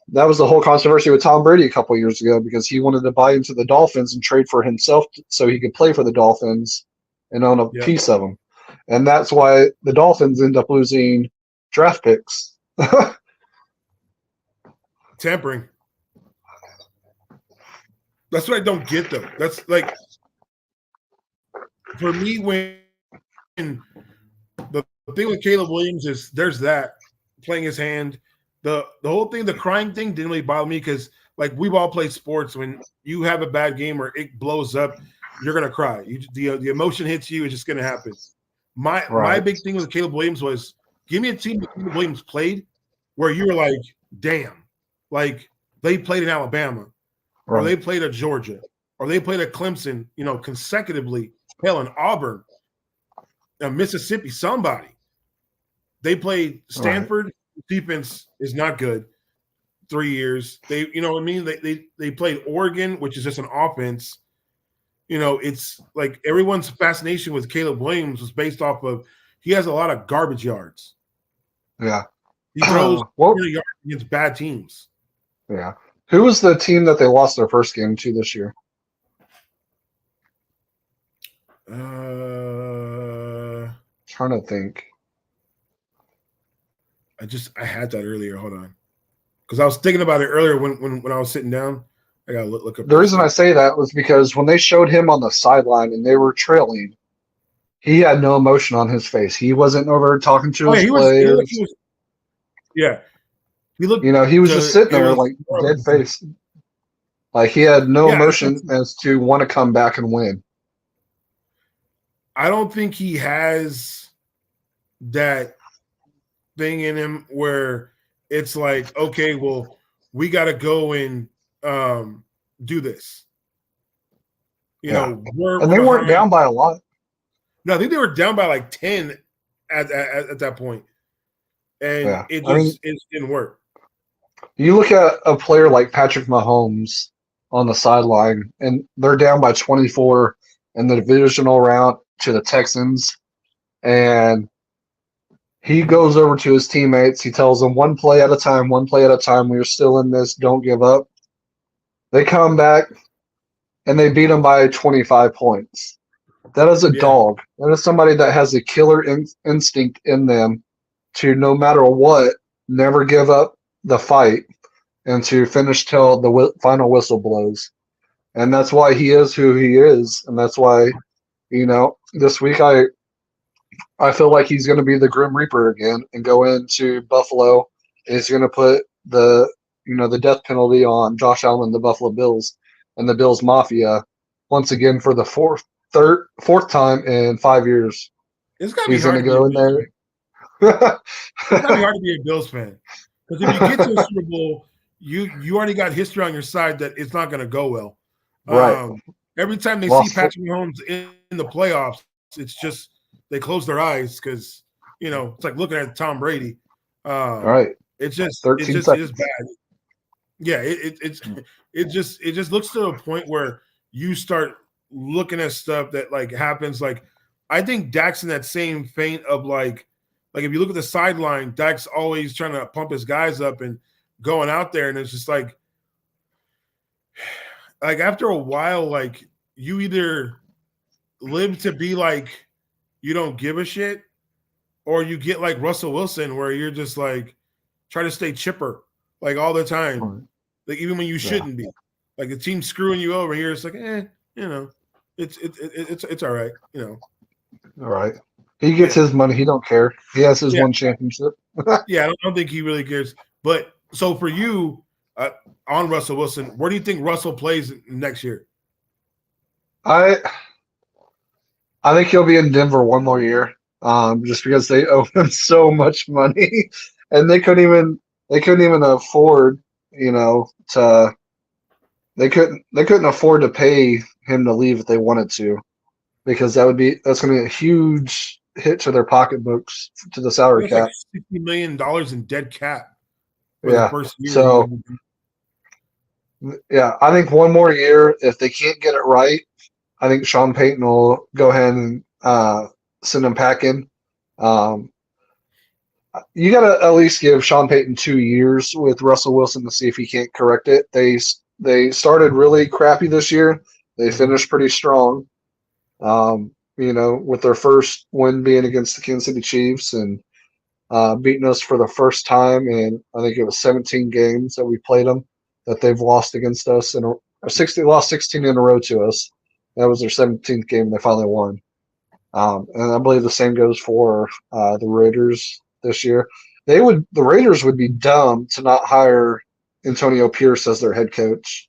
Speaker 2: That was the whole controversy with Tom Brady a couple years ago, because he wanted to buy into the Dolphins and trade for himself so he could play for the Dolphins and own a piece of them. And that's why the Dolphins end up losing draft picks.
Speaker 1: Tampering. That's what I don't get, though. That's like, for me, when the thing with Caleb Williams is there's that playing his hand. The whole thing, the crying thing, didn't really bother me because like we've all played sports. When you have a bad game or it blows up, you're gonna cry. The emotion hits you. It's just gonna happen. My big thing with Caleb Williams was give me a team that Caleb Williams played where you were like, damn, like they played in Alabama, or they played at Georgia, or they played at Clemson, consecutively. Hell, in Auburn, Mississippi, somebody. They played Stanford. Defense is not good. 3 years. They, you know what I mean? They played Oregon, which is just an offense. It's like everyone's fascination with Caleb Williams was based off of he has a lot of garbage yards.
Speaker 2: Yeah.
Speaker 1: He throws yards against bad teams.
Speaker 2: Yeah. Who was the team that they lost their first game to this year? Trying to think.
Speaker 1: I had that earlier. Hold on. Because I was thinking about it earlier when I was sitting down. I gotta look up.
Speaker 2: The reason I say that was because when they showed him on the sideline and they were trailing, he had no emotion on his face. He wasn't over talking to his players.
Speaker 1: He looked.
Speaker 2: He was just sitting there like dead face. Like he had no emotion as to want to come back and win.
Speaker 1: I don't think he has that thing in him where it's like, okay, well, we got to go and do this.
Speaker 2: And they weren't down by a lot.
Speaker 1: No, I think they were down by like 10 at that point. And it didn't work.
Speaker 2: You look at a player like Patrick Mahomes on the sideline, and they're down by 24 in the divisional round to the Texans, and he goes over to his teammates. He tells them one play at a time. We're still in this. Don't give up. They come back, and they beat them by 25 points. That is a dog. That is somebody that has a killer instinct in them to, no matter what, never give up the fight and to finish till the final whistle blows. And that's why he is who he is. And that's why, this week I feel like he's going to be the Grim Reaper again and go into Buffalo. He's going to put the death penalty on Josh Allen, the Buffalo Bills, and the Bills Mafia once again for the fourth time in 5 years.
Speaker 1: It's got to be hard to go in there. It's got to be hard to be a Bills fan. Because if you get to the Super Bowl, you already got history on your side that it's not going to go well.
Speaker 2: Right.
Speaker 1: Every time they see Patrick Mahomes in the playoffs, it's just they close their eyes because it's like looking at Tom Brady.
Speaker 2: Right.
Speaker 1: It's just bad. Yeah, it just looks to a point where you start looking at stuff that like happens. Like I think Dak's in that same vein of like if you look at the sideline, Dak's always trying to pump his guys up and going out there, and it's just like after a while, like you either live to be like you don't give a shit, or you get like Russell Wilson where you're just like try to stay chipper like all the time, like even when you shouldn't be. Like the team's screwing you over here, it's like it's all right,
Speaker 2: All right. He gets his money. He don't care. He has his one championship.
Speaker 1: I don't think he really cares. But so for you, on Russell Wilson, where do you think Russell plays next year?
Speaker 2: I think he'll be in Denver one more year, just because they owe him so much money, and they couldn't even afford, to. They couldn't afford to pay him to leave if they wanted to, because that's going to be a huge hit to their pocketbooks, to the salary cap.
Speaker 1: Like $60 million in dead cap.
Speaker 2: The first year. So, I think one more year, if they can't get it right, I think Sean Payton will go ahead and send him packing. You got to at least give Sean Payton 2 years with Russell Wilson to see if he can't correct it. They started really crappy this year. They finished pretty strong. With their first win being against the Kansas City Chiefs and beating us for the first time in, I think it was 17 games that we played them, that they've lost against us, and lost 16 in a row to us. That was their 17th game. They finally won. And I believe the same goes for the Raiders this year. The Raiders would be dumb to not hire Antonio Pierce as their head coach.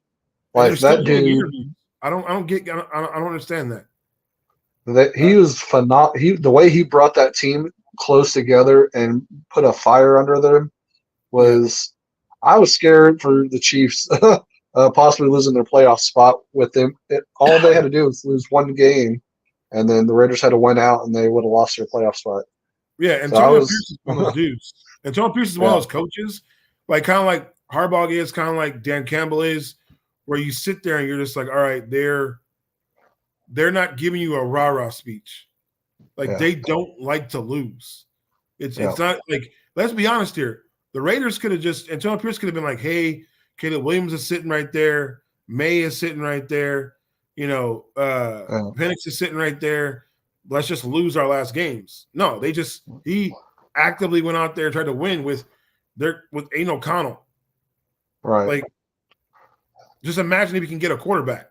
Speaker 1: And they're
Speaker 2: Like
Speaker 1: still
Speaker 2: that
Speaker 1: doing
Speaker 2: dude,
Speaker 1: interviews. I don't understand that.
Speaker 2: that he was phenomenal. The way he brought that team close together and put a fire under them
Speaker 1: Yeah.
Speaker 2: was. I was scared for the Chiefs possibly losing their playoff spot with them. All they had to do was lose one game, and then the Raiders had to win out, and they would have lost their playoff spot.
Speaker 1: Yeah,
Speaker 2: So I
Speaker 1: Antonio Pierce
Speaker 2: was,
Speaker 1: is one of those dudes. Antonio Pierce is one
Speaker 2: yeah,
Speaker 1: of those coaches, like kind of like Harbaugh is, kind of like Dan Campbell is, where you sit there and you're just like, all right, they're not giving you a rah-rah speech. Like
Speaker 2: yeah,
Speaker 1: they don't like to lose.
Speaker 2: yeah,
Speaker 1: It's not like, let's be honest here. The Raiders could have just Antonio Pierce could have been like, hey, Caleb Williams is sitting right there, May is sitting right there,
Speaker 2: yeah.
Speaker 1: Penix is sitting right there. Let's just lose our last games. No, he actively went out there and tried to win with Aiden O'Connell.
Speaker 2: Right,
Speaker 1: Like, just imagine if you can get a quarterback.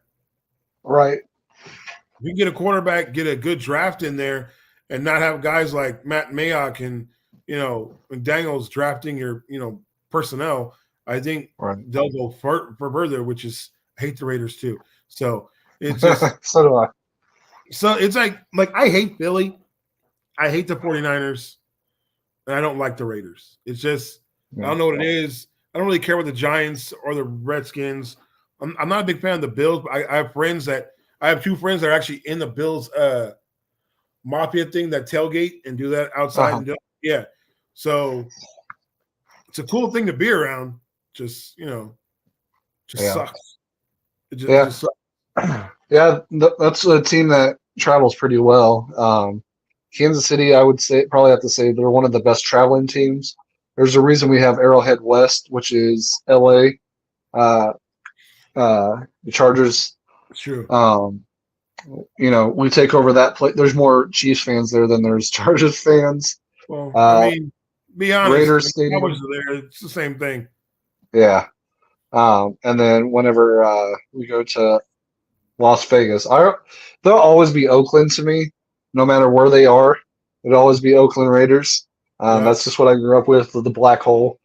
Speaker 2: right,
Speaker 1: If you can get a quarterback, get a good draft in there, and not have guys like Matt Mayock and McDaniels drafting your personnel. I think
Speaker 2: right.
Speaker 1: they'll go for further, which is I hate the Raiders too. So it's just
Speaker 2: So do I.
Speaker 1: so it's like I hate Philly. I hate the 49ers, and I don't like the Raiders. It's just I
Speaker 2: Yeah.
Speaker 1: don't know what it is. I don't really care about the Giants or the Redskins. I'm not a big fan of the Bills, but I have two friends that are actually in the Bills mafia thing, that tailgate and do that outside.
Speaker 2: Uh-huh.
Speaker 1: Yeah. So it's a cool thing to be around. Just,
Speaker 2: Yeah.
Speaker 1: sucks. It
Speaker 2: Yeah.
Speaker 1: just sucks.
Speaker 2: Yeah, that's a team that travels pretty well. Kansas City, I would say, probably have to say they're one of the best traveling teams. There's a reason we have Arrowhead West, which is LA. The Chargers.
Speaker 1: It's true.
Speaker 2: We take over that place. There's more Chiefs fans there than there's Chargers fans.
Speaker 1: Well, I mean, be honest.
Speaker 2: Raiders
Speaker 1: The
Speaker 2: Stadium.
Speaker 1: Cowboys are there. It's the same thing.
Speaker 2: Yeah. And then whenever we go to Las Vegas, they'll always be Oakland to me, no matter where they are. It'll always be Oakland Raiders.
Speaker 1: Yeah.
Speaker 2: That's just what I grew up with the black hole.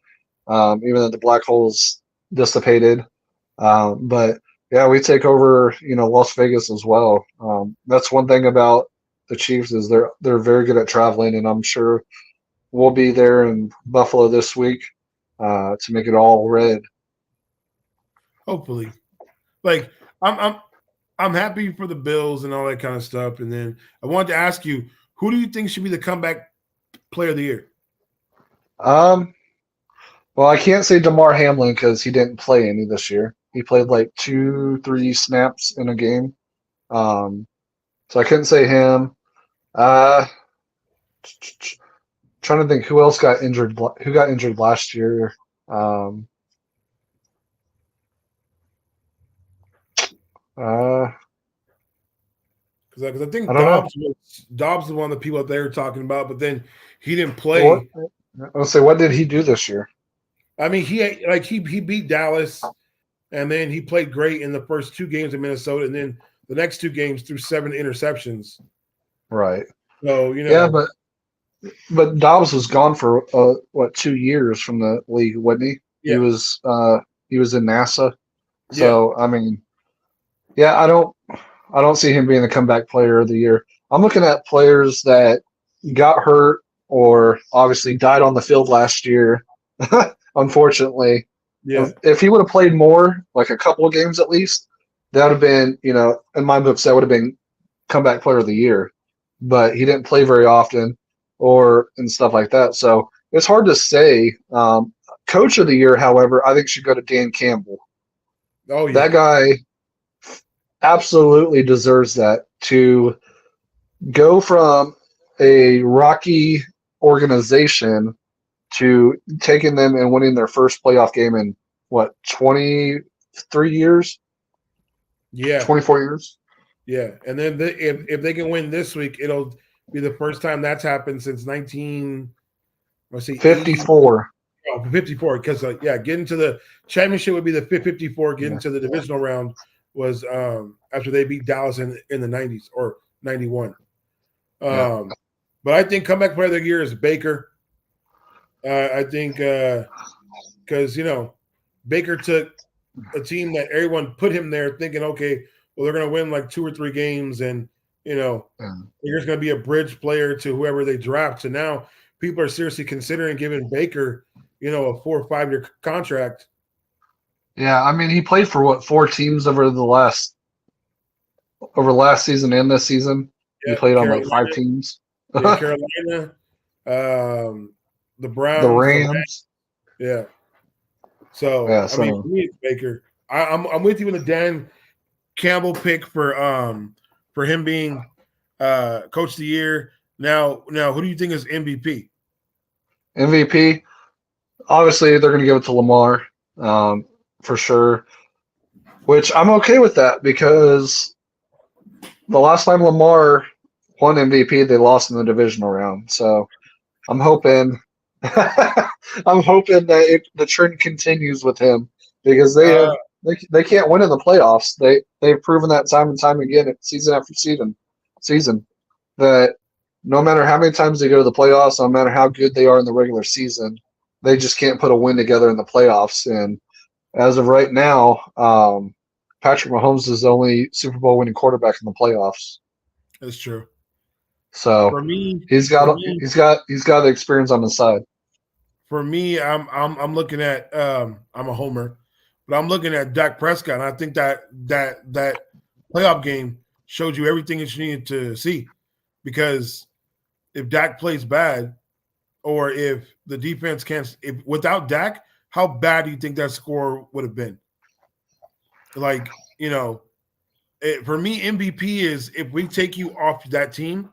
Speaker 2: Even though the black hole's dissipated. But yeah, we take over, Las Vegas as well. That's one thing about the Chiefs is they're very good at traveling, and I'm sure we'll be there in Buffalo this week to make it all red.
Speaker 1: Hopefully. Like I'm happy for the Bills and all that kind of stuff. And then I wanted to ask you, who do you think should be the comeback player of the year?
Speaker 2: Well, I can't say DeMar Hamlin because he didn't play any this year. He played like 2-3 snaps in a game. So I couldn't say him. Trying to think who else got injured. Who got injured last year?
Speaker 1: Because I think
Speaker 2: I don't know.
Speaker 1: Dobbs is one of the people that they were talking about, but then he didn't play.
Speaker 2: I'll say, what did he do this year?
Speaker 1: I mean, he beat Dallas, and then he played great in the first two games in Minnesota, and then the next two games threw 7 interceptions.
Speaker 2: Right.
Speaker 1: So
Speaker 2: yeah, but Dobbs was gone for 2 years from the league, wasn't he?
Speaker 1: Yeah.
Speaker 2: He was in NASA. So yeah. I mean, yeah, I don't see him being the comeback player of the year. I'm looking at players that got hurt or obviously died on the field last year. Unfortunately,
Speaker 1: yeah.
Speaker 2: If he would have played more, like a couple of games at least, that would have been, in my books, that would have been comeback player of the year. But he didn't play very often, and stuff like that. So it's hard to say. Coach of the year, however, I think should go to Dan Campbell.
Speaker 1: Oh yeah,
Speaker 2: that guy absolutely deserves that, to go from a rocky organization to taking them and winning their first playoff game in 23 years?
Speaker 1: Yeah.
Speaker 2: 24 years?
Speaker 1: Yeah. And then if they can win this week, it'll be the first time that's happened since
Speaker 2: 54.
Speaker 1: 54. Because getting to the championship would be the 54. Getting to the divisional round was after they beat Dallas in the 90s or 91. But I think comeback player of the year is Baker. I think because Baker took a team that everyone put him there thinking, okay, well, they're going to win like 2 or 3 games, and Baker's going to be a bridge player to whoever they draft. So now people are seriously considering giving Baker, a 4 or 5 year contract.
Speaker 2: Yeah, I mean, he played for 4 teams over last season and this season.
Speaker 1: Yeah,
Speaker 2: He played on
Speaker 1: Carolina,
Speaker 2: like 5 teams.
Speaker 1: yeah, Carolina, the
Speaker 2: The
Speaker 1: Browns,
Speaker 2: Rams.
Speaker 1: yeah. So
Speaker 2: Yeah,
Speaker 1: I mean, for me, it's Baker. I'm with you with the Dan Campbell pick for him being coach of the year. Now, who do you think is MVP?
Speaker 2: MVP. Obviously, they're going to give it to Lamar for sure, which I'm okay with that because the last time Lamar won MVP, they lost in the divisional round. So I'm hoping that the trend continues with him because they can't win in the playoffs. They've proven that time and time again, season after season, that no matter how many times they go to the playoffs, no matter how good they are in the regular season, they just can't put a win together in the playoffs. And as of right now, Patrick Mahomes is the only Super Bowl winning quarterback in the playoffs.
Speaker 1: That's true.
Speaker 2: So
Speaker 1: For me,
Speaker 2: he's got the experience on his side.
Speaker 1: For me, I'm looking at I'm a homer, but I'm looking at Dak Prescott, and I think that playoff game showed you everything that you needed to see. Because if Dak plays bad, or if the defense can't, without Dak, how bad do you think that score would have been? Like, for me, MVP is if we take you off that team,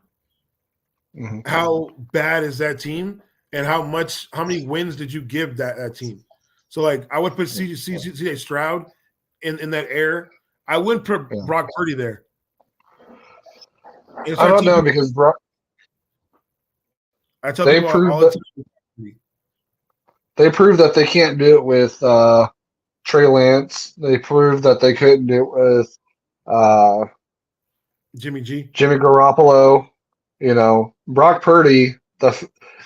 Speaker 1: how bad is that team? And how many wins did you give that team? So, like, I would put CJ Stroud in that air. I wouldn't put Brock Purdy there.
Speaker 2: I don't know because Brock.
Speaker 1: I tell people all the time.
Speaker 2: They proved that they can't do it with Trey Lance. They proved that they couldn't do it with
Speaker 1: Jimmy
Speaker 2: Garoppolo. Brock Purdy.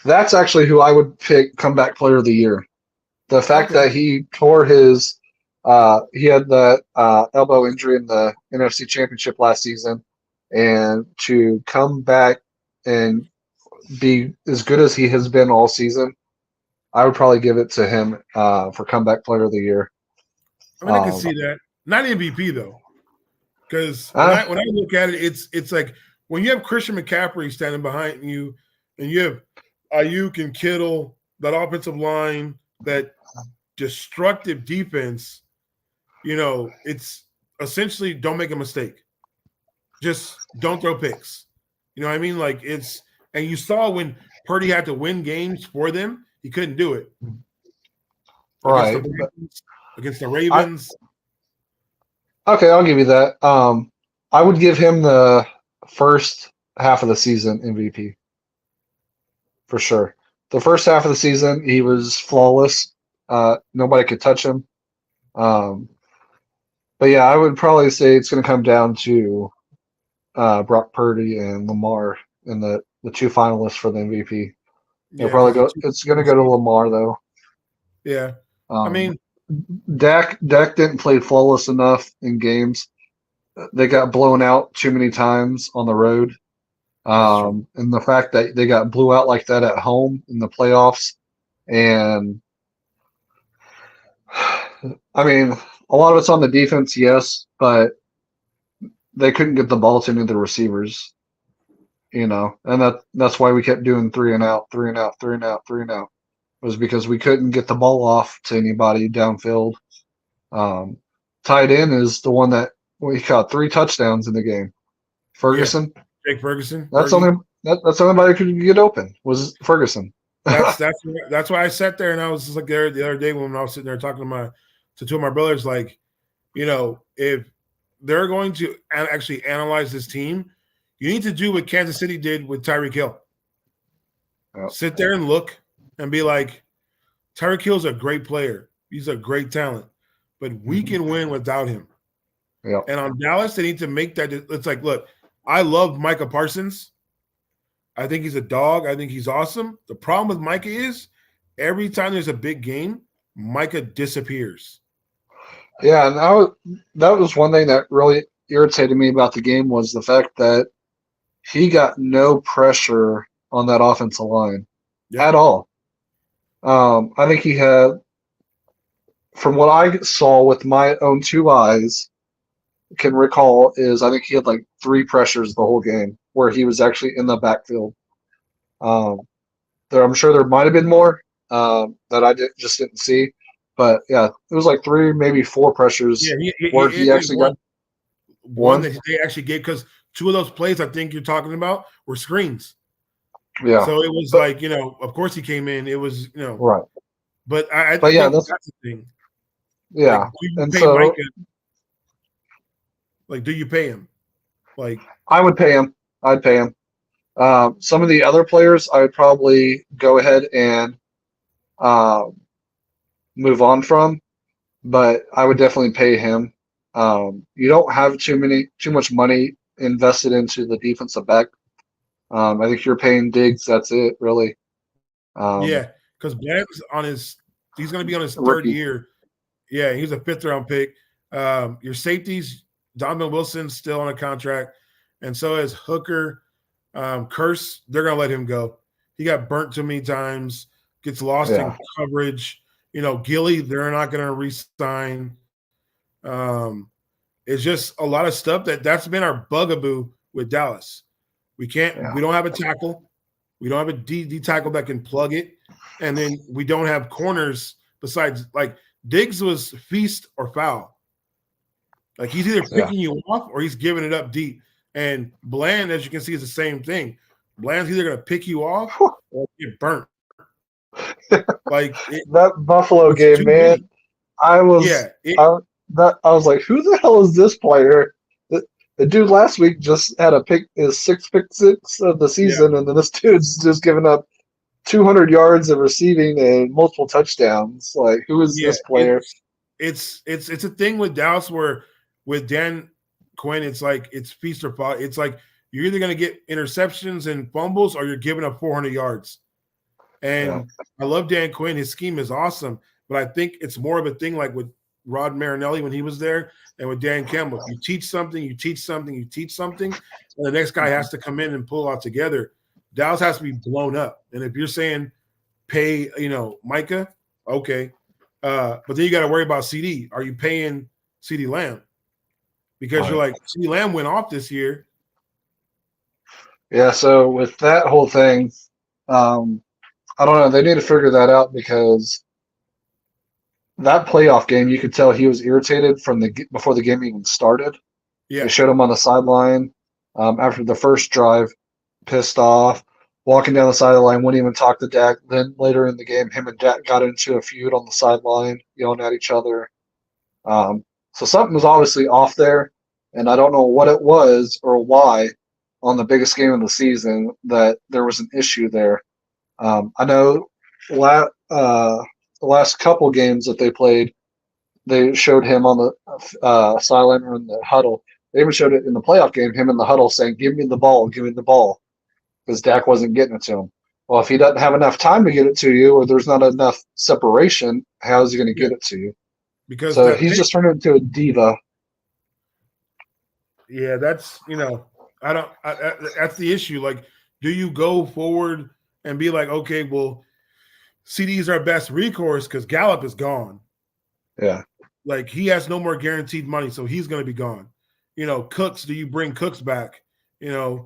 Speaker 2: That's actually who I would pick comeback player of the year. The fact that he tore his he had that elbow injury in the NFC Championship last season, and to come back and be as good as he has been all season, I would probably give it to him for comeback player of the year.
Speaker 1: I mean, I can see that. Not MVP though, because when I look at it, it's like when you have Christian McCaffrey standing behind you, and you have Ayuk and Kittle, that offensive line, that destructive defense. It's essentially don't make a mistake. Just don't throw picks. You know what I mean? Like and you saw when Purdy had to win games for them, he couldn't do it.
Speaker 2: Right.
Speaker 1: Against the Ravens.
Speaker 2: Okay, I'll give you that. I would give him the first half of the season MVP. For sure. The first half of the season, he was flawless. Nobody could touch him. But yeah, I would probably say it's going to come down to Brock Purdy and Lamar in the 2 finalists for the MVP. It's going to go to Lamar though.
Speaker 1: Yeah. I mean,
Speaker 2: Dak didn't play flawless enough in games. They got blown out too many times on the road. And the fact that they got blew out like that at home in the playoffs. And I mean, a lot of it's on the defense, yes, but they couldn't get the ball to any of the receivers, and that's why we kept doing 3 and out, 3 and out, 3 and out, 3 and out. Was because we couldn't get the ball off to anybody downfield. Tight end is the one that we caught 3 touchdowns in the game. Ferguson,
Speaker 1: Jake Ferguson.
Speaker 2: That's the only could get open was Ferguson.
Speaker 1: That's why I sat there and I was just like there the other day when I was sitting there talking to 2 of my brothers, like, if they're going to actually analyze this team, you need to do what Kansas City did with Tyreek Hill. Yep. Sit there and look and be like, Tyreek Hill's a great player. He's a great talent, but we can win without him.
Speaker 2: Yep.
Speaker 1: And on Dallas, they need to make that. It's like, look, I love Micah Parsons. I think he's a dog. I think he's awesome. The problem with Micah is every time there's a big game, Micah disappears.
Speaker 2: Yeah, and that was one thing that really irritated me about the game was the fact that he got no pressure on that offensive line
Speaker 1: Yep.
Speaker 2: at all. I think he had, from what I saw with my own two eyes, can recall is I think he had like three pressures the whole game where he was actually in the backfield. Um, I'm sure there might have been more that just didn't see, but yeah, it was like three, maybe four
Speaker 1: Yeah,
Speaker 2: pressures where he
Speaker 1: it
Speaker 2: actually
Speaker 1: one
Speaker 2: got
Speaker 1: one
Speaker 2: one.
Speaker 1: that they actually gave because two of those plays I think you're talking about were screens.
Speaker 2: Yeah,
Speaker 1: So it was
Speaker 2: but
Speaker 1: like, of course he came in. It was,
Speaker 2: right,
Speaker 1: but I
Speaker 2: but yeah,
Speaker 1: think
Speaker 2: that's
Speaker 1: that's the thing. Like,
Speaker 2: yeah,
Speaker 1: do you
Speaker 2: and
Speaker 1: pay Micah?
Speaker 2: so
Speaker 1: Like, do you pay him? Like,
Speaker 2: I would pay him. I'd pay him. Some of the other players, I would probably go ahead and uh, move on from, but I would definitely pay him. You don't have too much money invested into the defensive back. I think you're paying Diggs. That's it, really. Um,
Speaker 1: yeah, because Bland's he's going to be on his third
Speaker 2: Rookie.
Speaker 1: year. Yeah, he's a fifth round pick. Your safeties, Donovan Wilson's still on a contract, and so is Hooker. Curse, they're going to let him go. He got burnt too many times, gets lost
Speaker 2: Yeah,
Speaker 1: in coverage. Gilly, they're not going to re-sign. Um, it's just a lot of stuff that's been our bugaboo with Dallas. We
Speaker 2: yeah,
Speaker 1: don't have a tackle. We don't have a D tackle that can plug it. And then we don't have corners besides, like, Diggs was feast or foul. Like, he's either
Speaker 2: yeah.
Speaker 1: picking you off or he's giving it up deep. And Bland, as you can see, is the same thing. Bland's either going to pick you off or get burnt. Like,
Speaker 2: That Buffalo
Speaker 1: it's
Speaker 2: game,
Speaker 1: too
Speaker 2: man.
Speaker 1: deep.
Speaker 2: I was
Speaker 1: Yeah.
Speaker 2: I was like, who the hell is this player? The dude last week just had his sixth pick six of the
Speaker 1: Yeah.
Speaker 2: season, and then this dude's just giving up 200 yards of receiving and multiple touchdowns. Like, who is
Speaker 1: Yeah.
Speaker 2: this player?
Speaker 1: It's a thing with Dallas where with Dan Quinn, it's like it's feast or fall. It's like you're either going to get interceptions and fumbles or you're giving up 400 yards.
Speaker 2: Yeah,
Speaker 1: And I love Dan Quinn. His scheme is awesome. But I think it's more of a thing like with Rod Marinelli when he was there and with Dan Campbell. You teach something, you teach something, you teach something, and the next guy has to come in and pull out together. Dallas has to be blown up. And if you're saying pay, Micah, okay. But then you got to worry about CD. Are you paying CD Lamb? Because you're
Speaker 2: right.
Speaker 1: like, CD Lamb went off this year.
Speaker 2: Yeah. So with that whole thing, um, I don't know. They need to figure that out because that playoff game, you could tell he was irritated from before the game even started. They
Speaker 1: Yeah.
Speaker 2: showed him on the sideline after the first drive, pissed off, walking down the sideline, wouldn't even talk to Dak. Then later in the game, him and Dak got into a feud on the sideline, yelling at each other. So something was obviously off there, and I don't know what it was or why on the biggest game of the season that there was an issue there. I know the last couple games that they played, they showed him on the sideline or in the huddle. They even showed it in the playoff game, him in the huddle saying, give me the ball, because Dak wasn't getting it to him. Well, if he doesn't have enough time to get it to you or there's not enough separation, how is he going to
Speaker 1: Yeah.
Speaker 2: get it to you?
Speaker 1: Because
Speaker 2: So he's just turned into a diva.
Speaker 1: yeah, that's that's the issue. Like, do you go forward and be like, okay, well, CD's our best recourse because Gallup is gone.
Speaker 2: Yeah.
Speaker 1: Like, he has no more guaranteed money, so he's going to be gone. Cooks, do you bring Cooks back? There's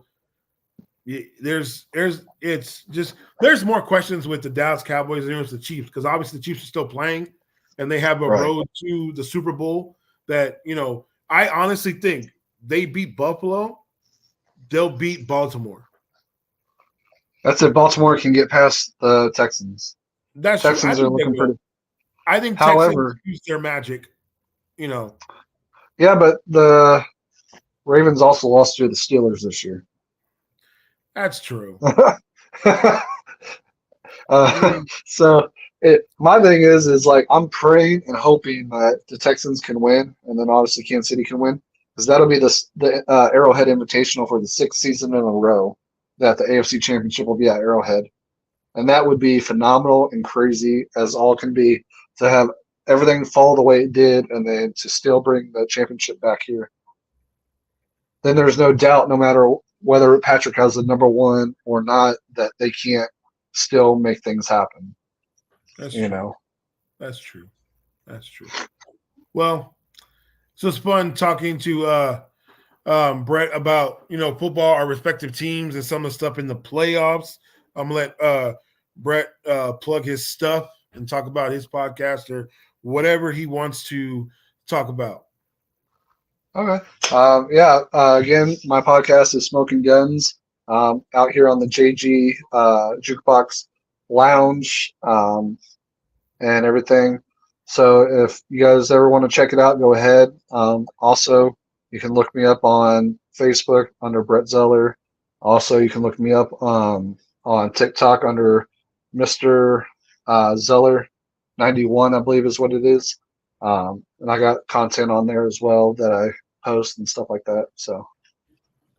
Speaker 1: more questions with the Dallas Cowboys than with the Chiefs because obviously the Chiefs are still playing and they have a
Speaker 2: Right.
Speaker 1: road to the Super Bowl that, I honestly think they beat Buffalo, they'll beat Baltimore.
Speaker 2: That's it. Baltimore can get past the Texans.
Speaker 1: That's true. I
Speaker 2: Texans are
Speaker 1: think they
Speaker 2: looking
Speaker 1: will.
Speaker 2: pretty.
Speaker 1: I think Texans
Speaker 2: However,
Speaker 1: use their magic,
Speaker 2: yeah, but the Ravens also lost to the Steelers this year.
Speaker 1: That's true.
Speaker 2: So my thing is like I'm praying and hoping that the Texans can win, and then obviously Kansas City can win, because that'll be the Arrowhead Invitational for the sixth season in a row that the AFC Championship will be at Arrowhead, and that would be phenomenal and crazy as all can be. to have everything fall the way it did, and then to still bring the championship back here. Then there's no doubt, no matter whether Patrick has the number one or not, that they can't still make things happen.
Speaker 1: That's
Speaker 2: you
Speaker 1: true.
Speaker 2: know.
Speaker 1: That's true. That's true. Well, so it's fun talking to Brett about football, our respective teams, and some of the stuff in the playoffs. I'm gonna let Brett plug his stuff and talk about his podcast or whatever he wants to talk about.
Speaker 2: Okay. Again, my podcast is Smoking Guns. Out here on the JG Jukebox Lounge and everything. So if you guys ever want to check it out, go ahead. Also, you can look me up on Facebook under Brett Zeller. Also, you can look me up on TikTok under Mr. Zeller 91, I believe is what it is. And I got content on there as well that I post and stuff like that. So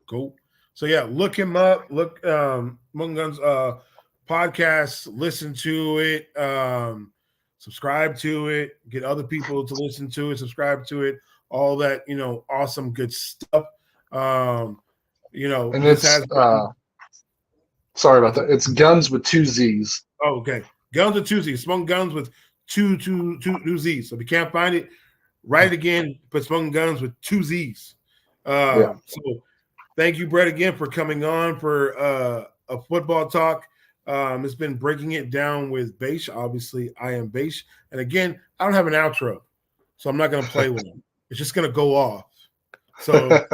Speaker 1: cool. So yeah, look him up. Look Smoking Guns podcast, listen to it, subscribe to it, get other people to listen to it, subscribe to it, all that, awesome good stuff.
Speaker 2: And it's sorry about that. It's Guns with 2 Z's.
Speaker 1: Oh, okay. Guns with 2 Z's. Smoking Guns with two Z's. So if you can't find it, write it again, but Smoking Guns with 2 Z's. So thank you, Brett, again for coming on for a football talk. It's been breaking it down with Baish. Obviously, I am Baish. And again, I don't have an outro, so I'm not going to play with it. It's just going to go off. So